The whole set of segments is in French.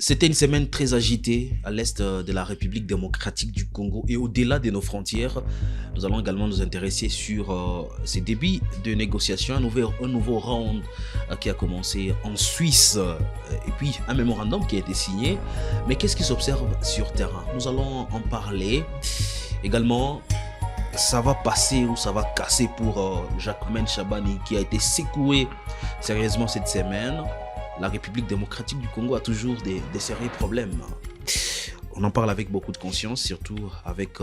C'était une semaine très agitée à l'est de la République démocratique du Congo et au-delà de nos frontières. Nous allons également nous intéresser sur ces débuts de négociations, un nouveau round qui a commencé en Suisse et puis un mémorandum qui a été signé. Mais qu'est-ce qui s'observe sur terrain? Nous allons en parler. Également, ça va passer ou ça va casser pour Jacquemaine Chabani qui a été secoué sérieusement cette semaine. La République démocratique du Congo a toujours des sérieux problèmes. On en parle avec beaucoup de conscience, surtout avec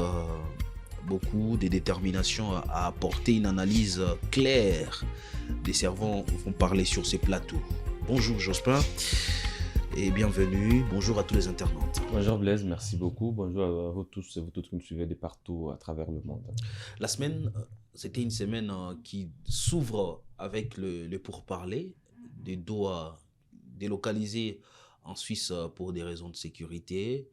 beaucoup de détermination à apporter une analyse claire. Des servants vont parler sur ces plateaux. Bonjour Jospin et bienvenue. Bonjour à tous les internautes. Bonjour Blaise, merci beaucoup. Bonjour à vous tous et vous toutes qui nous suivez de partout à travers le monde. La semaine, c'était une semaine qui s'ouvre avec le pourparler des Doha délocalisé en Suisse pour des raisons de sécurité,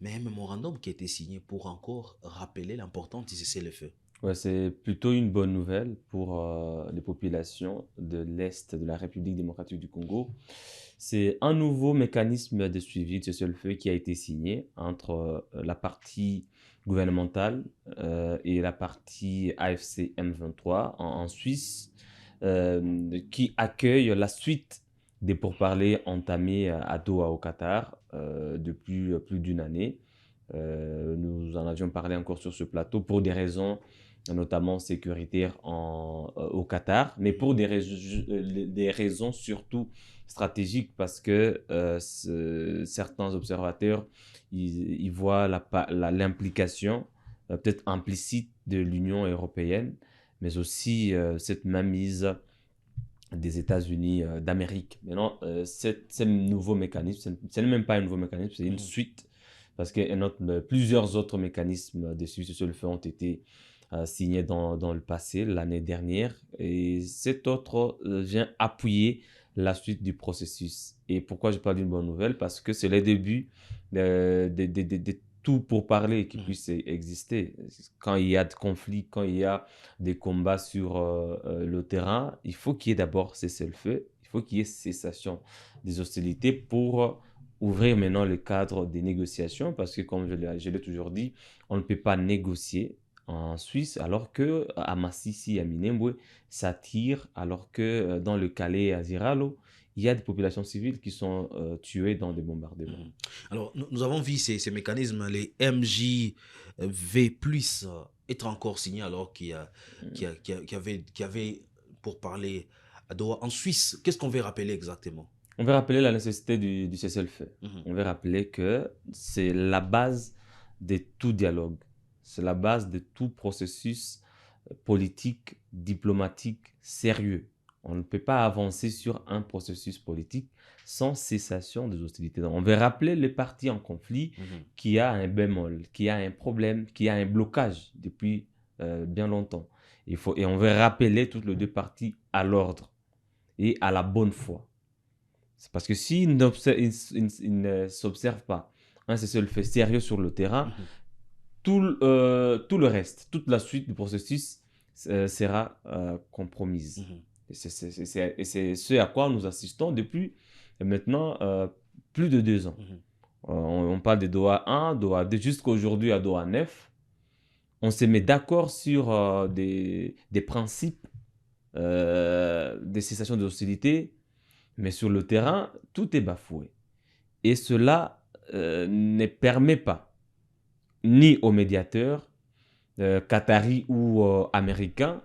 mais un mémorandum qui a été signé pour encore rappeler l'importance du cessez-le-feu. Ouais, c'est plutôt une bonne nouvelle pour les populations de l'Est de la République démocratique du Congo. C'est un nouveau mécanisme de suivi de cessez-le-feu qui a été signé entre la partie gouvernementale et la partie AFC M23 en Suisse, qui accueille la suite des pourparlers entamés à Doha au Qatar depuis plus d'une année. Nous en avions parlé encore sur ce plateau pour des raisons notamment sécuritaires au Qatar, mais pour des raisons surtout stratégiques parce que certains observateurs ils voient l'implication peut-être implicite de l'Union européenne, mais aussi cette mainmise des États-Unis d'Amérique. Maintenant, ce nouveau mécanisme, ce n'est même pas un nouveau mécanisme, c'est une suite, parce que plusieurs autres mécanismes de suivi sur le feu ont été signés dans le passé, l'année dernière, et cet autre vient appuyer la suite du processus. Et pourquoi je parle d'une bonne nouvelle? Parce que c'est le début de tout pour parler qui puisse exister. Quand il y a des conflits, quand il y a des combats sur le terrain, il faut qu'il y ait d'abord cessez-le-feu, il faut qu'il y ait cessation des hostilités pour ouvrir maintenant le cadre des négociations, parce que comme je l'ai toujours dit, on ne peut pas négocier en Suisse alors que à Massissi, à Minembwe, ça tire, alors que dans le Calais et à Ziralo, il y a des populations civiles qui sont tuées dans des bombardements. Alors, nous avons vu ces mécanismes, les MJV+, être encore signés alors qu'il y avait pour parler à Doha. En Suisse, qu'est-ce qu'on veut rappeler exactement? On veut rappeler la nécessité du cessez-le-feu. On veut rappeler que c'est la base de tout dialogue. C'est la base de tout processus politique, diplomatique sérieux. On ne peut pas avancer sur un processus politique sans cessation des hostilités. Donc, on veut rappeler les parties en conflit qui a un bémol, qui a un problème, qui a un blocage depuis bien longtemps. Et on veut rappeler toutes les deux parties à l'ordre et à la bonne foi. C'est parce que s'ils ne s'observent pas un cessez-le-feu sérieux sur le terrain, tout le reste, toute la suite du processus sera compromise. Et c'est ce à quoi nous assistons depuis maintenant plus de 2 ans. On parle de Doha 1, Doha 2, jusqu'aujourd'hui à Doha 9. On se met d'accord sur des principes de cessation de hostilité, mais sur le terrain, tout est bafoué. Et cela ne permet pas ni aux médiateurs qataris ou américains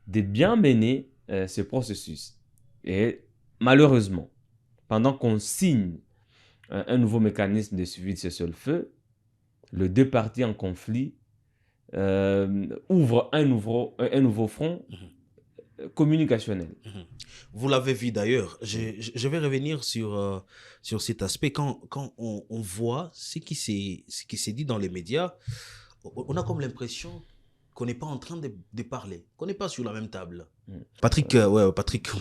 de bien mener ce processus. Et malheureusement, pendant qu'on signe un nouveau mécanisme de suivi de cessez-le-feu, les deux parties en conflit ouvrent un nouveau front communicationnel. Vous l'avez vu d'ailleurs. Je vais revenir sur cet aspect. Quand on voit ce qui s'est dit dans les médias, on a comme l'impression qu'on n'est pas en train de parler, qu'on n'est pas sur la même table. Patrick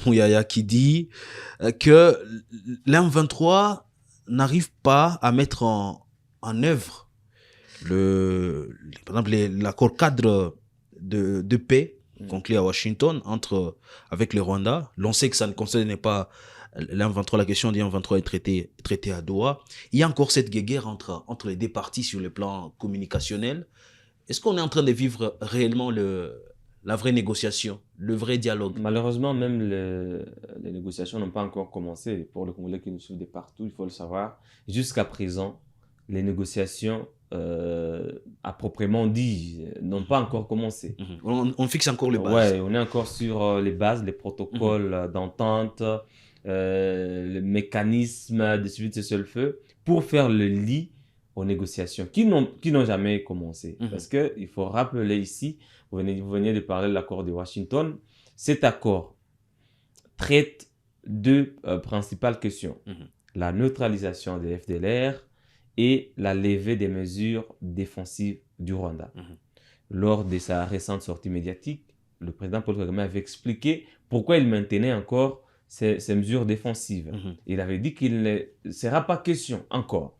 Mouyaya qui dit que l'M23 n'arrive pas à mettre en œuvre par exemple l'accord cadre de paix conclu à Washington avec le Rwanda. L'on sait que ça ne concernait pas l'M23, la question du M23 est traitée à Doha. Il y a encore cette guéguerre entre les deux parties sur le plan communicationnel. Est-ce qu'on est en train de vivre réellement la vraie négociation, le vrai dialogue? Malheureusement, même les négociations n'ont pas encore commencé. Pour les Congolais qui nous suivent de partout, il faut le savoir. Jusqu'à présent, les négociations, à proprement dit, n'ont pas encore commencé. On fixe encore les bases. Ouais, on est encore sur les bases, les protocoles d'entente, le mécanisme de suivi de cessez-le-feu pour faire le lit aux négociations qui n'ont jamais commencé. Parce qu'il faut rappeler ici, vous veniez de parler de l'accord de Washington, cet accord traite deux principales questions. La neutralisation des FDLR et la levée des mesures défensives du Rwanda. Lors de sa récente sortie médiatique, le président Paul Kagame avait expliqué pourquoi il maintenait encore ces mesures défensives. Il avait dit qu'il ne sera pas question encore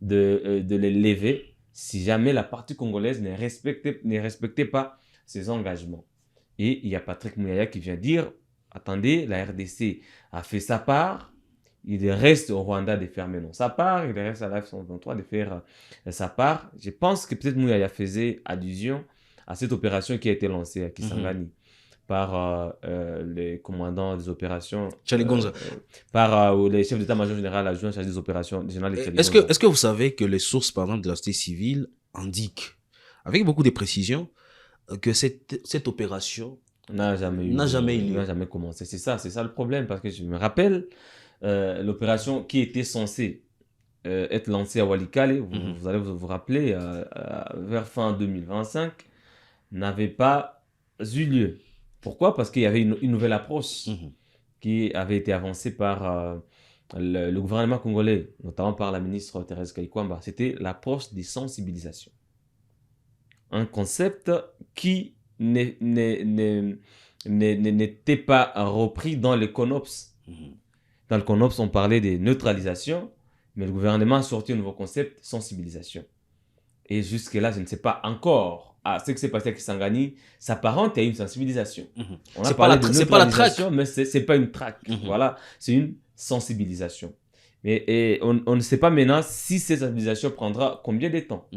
de les lever si jamais la partie congolaise ne respectait pas ses engagements. Et il y a Patrick Muyaya qui vient dire, attendez, la RDC a fait sa part, il reste au Rwanda de faire maintenant sa part, il reste à la F-123 de faire sa part. Je pense que peut-être Muyaya faisait allusion à cette opération qui a été lancée à Kisangani par les commandants des opérations, par les chefs d'état-major général adjoint chargé des opérations générales. Est-ce que vous savez que les sources, par exemple, de la société civile indiquent, avec beaucoup de précision, que cette opération n'a jamais commencé. C'est ça le problème, parce que je me rappelle l'opération qui était censée être lancée à Walikale, vous allez vous rappeler, vers fin 2025, n'avait pas eu lieu. Pourquoi? Parce qu'il y avait une nouvelle approche qui avait été avancée par le gouvernement congolais, notamment par la ministre Thérèse Kaikwamba. C'était l'approche des sensibilisations. Un concept qui n'était pas repris dans le CONOPS. Dans le CONOPS, on parlait de neutralisation, mais le gouvernement a sorti un nouveau concept, sensibilisation. Et jusque-là, je ne sais pas encore. Ce qui s'est passé à Kisangani s'apparente à une sensibilisation. On a parlé de neutralisation, mais ce n'est pas une traque. Voilà, c'est une sensibilisation. Et on ne sait pas maintenant si cette sensibilisation prendra combien de temps.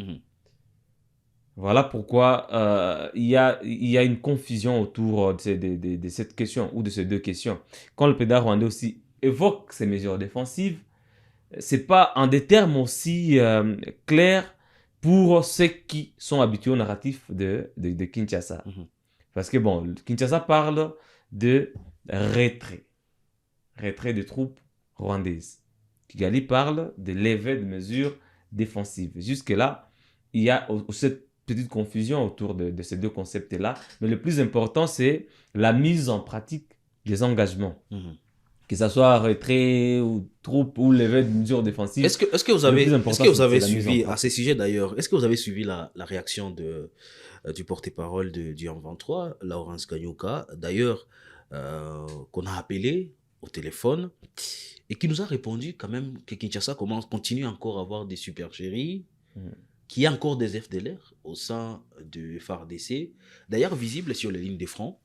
Voilà pourquoi il y a une confusion autour de cette question ou de ces deux questions. Quand le président rwandais aussi évoque ces mesures défensives, ce n'est pas en des termes aussi clairs pour ceux qui sont habitués au narratif de Kinshasa. Parce que bon, Kinshasa parle de retrait de troupes rwandaises. Kigali parle de levée de mesures défensives. Jusque-là, il y a cette petite confusion autour de ces deux concepts-là. Mais le plus important, c'est la mise en pratique des engagements. Que ce soit retrait ou troupes ou levée de mesures défensives. Est-ce que vous avez suivi, à ce sujet d'ailleurs, est-ce que vous avez suivi la réaction du porte-parole du M23, Laurence Kanyuka, d'ailleurs, qu'on a appelé au téléphone et qui nous a répondu quand même que Kinshasa continue encore à avoir des supercheries, qu'il y a encore des FDLR au sein du FARDC, d'ailleurs visibles sur les lignes de front.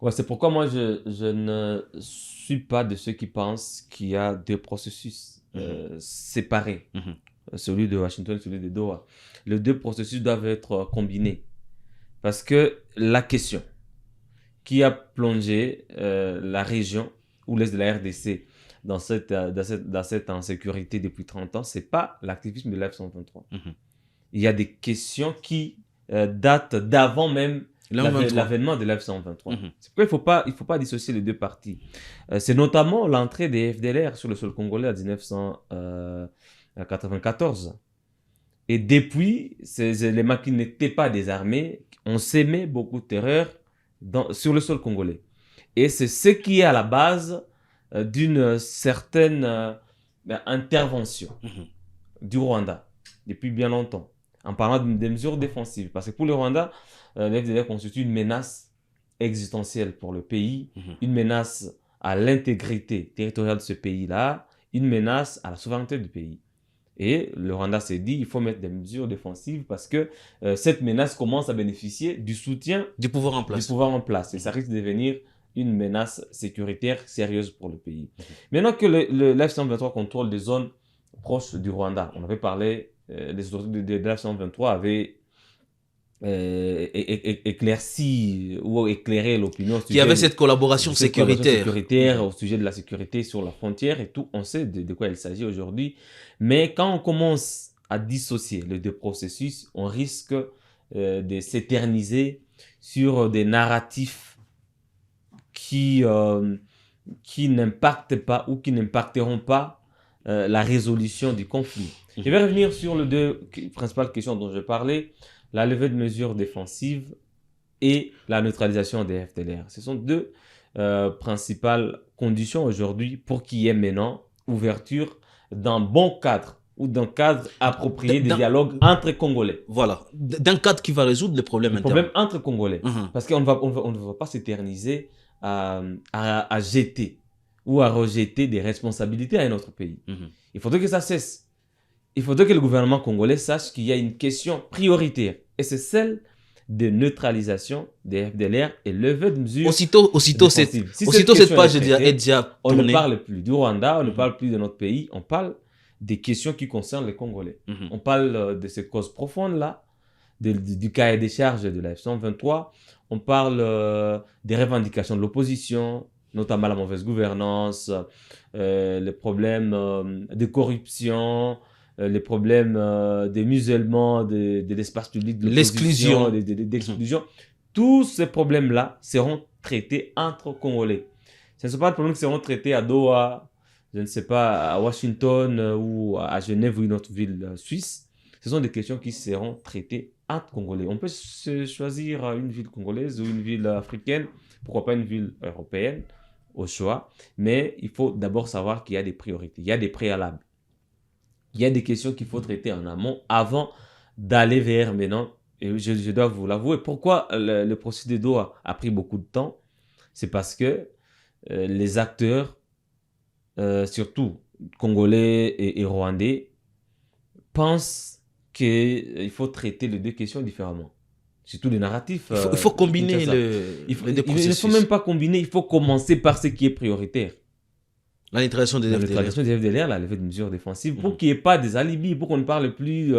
Ouais, c'est pourquoi moi je ne suis pas de ceux qui pensent qu'il y a deux processus séparés, celui de Washington et celui de Doha. Les deux processus doivent être combinés. Parce que la question qui a plongé la région ou l'Est de la RDC dans cette insécurité depuis 30 ans, ce n'est pas l'activisme de l'F-123. Il y a des questions qui datent d'avant même l'avènement de l'F-123. C'est pourquoi il ne faut pas dissocier les deux parties. C'est notamment l'entrée des FDLR sur le sol congolais en 1994. Et depuis, ces éléments qui n'étaient pas désarmés ont sémé beaucoup de terreur sur le sol congolais. Et c'est ce qui est à la base d'une certaine intervention du Rwanda depuis bien longtemps, en parlant des mesures défensives. Parce que pour le Rwanda, les FDLR constituent une menace existentielle pour le pays, une menace à l'intégrité territoriale de ce pays-là, une menace à la souveraineté du pays. Et le Rwanda s'est dit, il faut mettre des mesures défensives parce que cette menace commence à bénéficier du soutien du pouvoir en place. Et ça risque de devenir une menace sécuritaire sérieuse pour le pays. Maintenant que le l'F-123 contrôle des zones proches du Rwanda, on avait parlé, les autorités de l'F-123 avaient éclairci ou éclairé l'opinion au Qu'il y sujet avait de cette collaboration cette collaboration sécuritaire. sécuritaire, au sujet de la sécurité sur la frontière et tout. On sait de quoi il s'agit aujourd'hui. Mais quand on commence à dissocier les deux processus, on risque de s'éterniser sur des narratifs qui n'impactent pas ou qui n'impacteront pas la résolution du conflit. Je vais revenir sur les deux principales questions dont je parlais, la levée de mesures défensives et la neutralisation des FDLR. Ce sont deux principales conditions aujourd'hui pour qu'il y ait maintenant ouverture d'un bon cadre ou d'un cadre approprié de dialogue entre Congolais. Voilà, d'un cadre qui va résoudre les problèmes internes. Problème entre Congolais. Parce qu'on ne va pas s'éterniser à jeter ou à rejeter des responsabilités à un autre pays. Il faudrait que ça cesse. Il faudrait que le gouvernement congolais sache qu'il y a une question prioritaire. Et c'est celle de neutralisation des FDLR et levée de mesures. Aussitôt cette page est déjà on ne parle plus du Rwanda, on ne parle plus de notre pays, on parle des questions qui concernent les Congolais. On parle de ces causes profondes-là, du cahier des charges de la F-123, on parle des revendications de l'opposition, notamment la mauvaise gouvernance, les problèmes de corruption, les problèmes des musulmans, de l'espace public, de l'exclusion. D'exclusion. Tous ces problèmes-là seront traités entre Congolais. Ce ne sont pas des problèmes qui seront traités à Doha, je ne sais pas, à Washington ou à Genève ou une autre ville suisse. Ce sont des questions qui seront traitées entre Congolais. On peut choisir une ville congolaise ou une ville africaine, pourquoi pas une ville européenne, au choix. Mais il faut d'abord savoir qu'il y a des priorités, il y a des préalables. Il y a des questions qu'il faut traiter en amont avant d'aller vers maintenant. Et je dois vous l'avouer. Pourquoi le processus de Doha a pris beaucoup de temps? C'est parce que les acteurs, surtout congolais et rwandais, pensent qu'il faut traiter les deux questions différemment. Surtout les narratifs. Il faut combiner il ne faut même pas combiner, il faut commencer par ce qui est prioritaire. La neutralisation des FDLR, la levée de mesures défensives, pour qu'il n'y ait pas des alibis, pour qu'on ne parle plus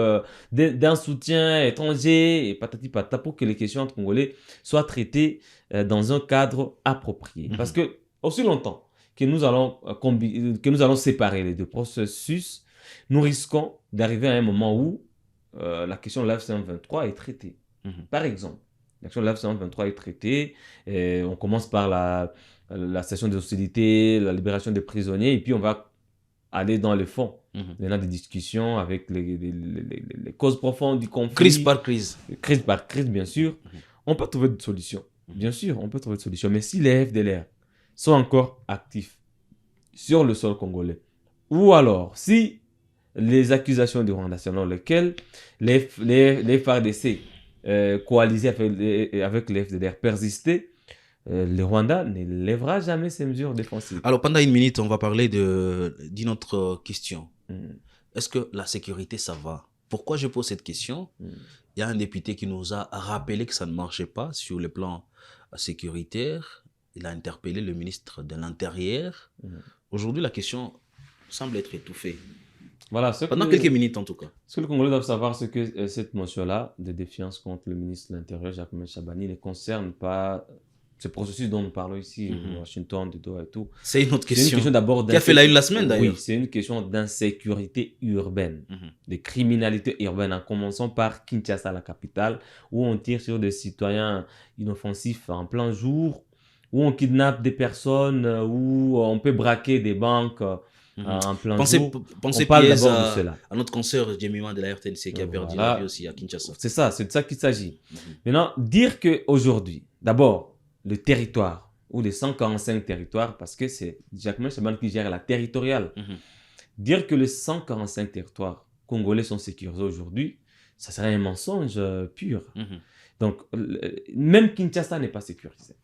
d'un soutien étranger, et patati patata, pour que les questions entre Congolais soient traitées dans un cadre approprié. Parce que, aussi longtemps que nous allons séparer les deux processus, nous risquons d'arriver à un moment où la question de l'F-123 est traitée. Par exemple, la question de l'F-123 est traitée, on commence par la cessation des hostilités, la libération des prisonniers, et puis on va aller dans le fond. Maintenant, des discussions avec les causes profondes du conflit. Crise par crise. Crise par crise, bien sûr. On peut trouver des solutions. Bien sûr, on peut trouver des solutions. Mais si les FDLR sont encore actifs sur le sol congolais, ou alors si les accusations du Rwanda selon lesquelles les FARDC coalisés avec les FDLR persistaient, le Rwanda ne lèvera jamais ses mesures défensives. Alors, pendant une minute, on va parler d'une autre question. Est-ce que la sécurité, ça va? Pourquoi je pose cette question? Il y a un député qui nous a rappelé que ça ne marchait pas sur le plan sécuritaire. Il a interpellé le ministre de l'Intérieur. Aujourd'hui, la question semble être étouffée. Voilà, pendant quelques minutes en tout cas. Ce que les Congolais doivent savoir, c'est que cette motion-là de défiance contre le ministre de l'Intérieur, Jacques Chabani, ne concerne pas ce processus dont nous parlons ici, Washington, de Doha et tout. C'est une autre question. C'est une question d'abord qui a fait la une la semaine d'ailleurs. Oui, c'est une question d'insécurité urbaine, de criminalité urbaine, en commençant par Kinshasa, la capitale, où on tire sur des citoyens inoffensifs en plein jour, où on kidnappe des personnes, où on peut braquer des banques en plein jour. Pensez pièce à notre consoeur Jemima de la RTNC qui a perdu la vie aussi à Kinshasa. C'est ça, c'est de ça qu'il s'agit. Maintenant, dire qu'aujourd'hui, d'abord, le territoire, ou les 145 territoires, parce que c'est Jacques Chabani qui gère la territoriale. Dire que les 145 territoires congolais sont sécurisés aujourd'hui, ça serait un mensonge pur. Donc, même Kinshasa n'est pas sécurisé.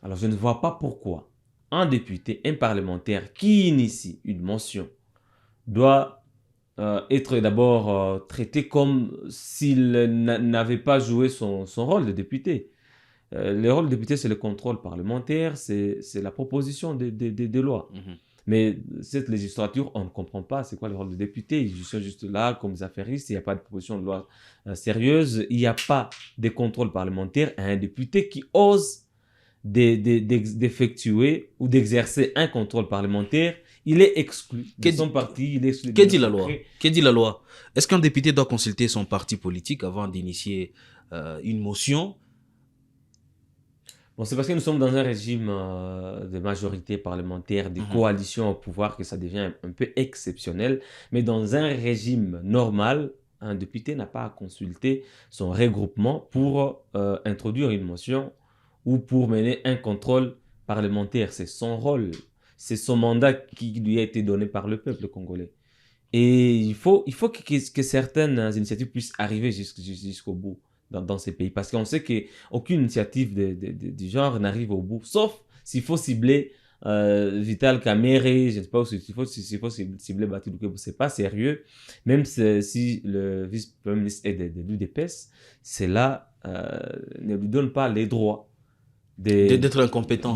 Alors, je ne vois pas pourquoi un député, un parlementaire qui initie une motion doit être d'abord traité comme s'il n'avait pas joué son rôle de député. Le rôle du député, c'est le contrôle parlementaire, c'est la proposition des lois. Mhm. Mais cette législature, on ne comprend pas c'est quoi le rôle du député. Ils sont juste là comme des affairistes, il n'y a pas de proposition de loi sérieuse, il n'y a pas de contrôle parlementaire. Un député qui ose d'effectuer ou d'exercer un contrôle parlementaire, il est exclu de son parti, il est exclu Que de dit la son loi? cré- Que dit la loi? Est-ce qu'un député doit consulter son parti politique avant d'initier une motion? Bon, c'est parce que nous sommes dans un régime de majorité parlementaire, de Mhm. coalition au pouvoir, que ça devient un peu exceptionnel. Mais dans un régime normal, un député n'a pas à consulter son regroupement pour introduire une motion ou pour mener un contrôle parlementaire. C'est son rôle, c'est son mandat qui lui a été donné par le peuple congolais. Et il faut que certaines initiatives puissent arriver jusqu'au bout dans ces pays. Parce qu'on sait qu'aucune initiative du genre n'arrive au bout, sauf s'il faut cibler Vital Kamerhe, je ne sais pas s'il faut cibler Bati Douké, c'est pas sérieux. Même si le vice-premier ministre est de l'UDPS, cela ne lui donne pas les droits D'être incompétent.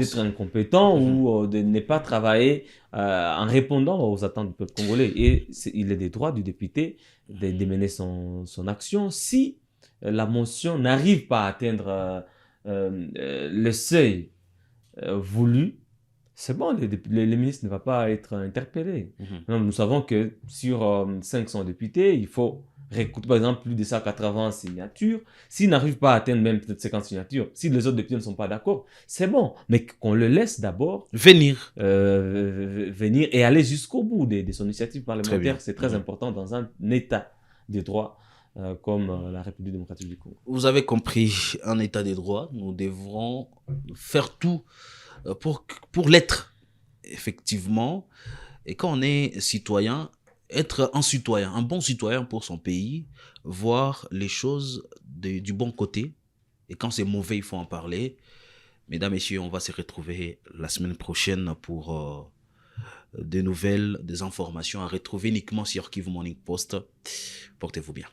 ou de ne pas travailler en répondant aux attentes du peuple congolais. Et il est des droits du député de mener son action si la motion n'arrive pas à atteindre le seuil voulu. C'est bon, le ministre ne va pas être interpellé. Non, nous savons que sur 500 députés, il faut récolter par exemple plus de 180 signatures. S'il n'arrive pas à atteindre même peut-être 50 signatures, si les autres députés ne sont pas d'accord, c'est bon. Mais qu'on le laisse d'abord Venir. venir et aller jusqu'au bout de son initiative parlementaire. C'est très Mhm. important dans un état de droit comme la République démocratique du Congo. Vous avez compris, un état de droit, nous devrons faire tout pour l'être, effectivement. Et quand on est citoyen, être un citoyen, un bon citoyen pour son pays, voir les choses du bon côté. Et quand c'est mauvais, il faut en parler. Mesdames, Messieurs, on va se retrouver la semaine prochaine pour des nouvelles, des informations à retrouver uniquement sur Kivu Morning Post. Portez-vous bien.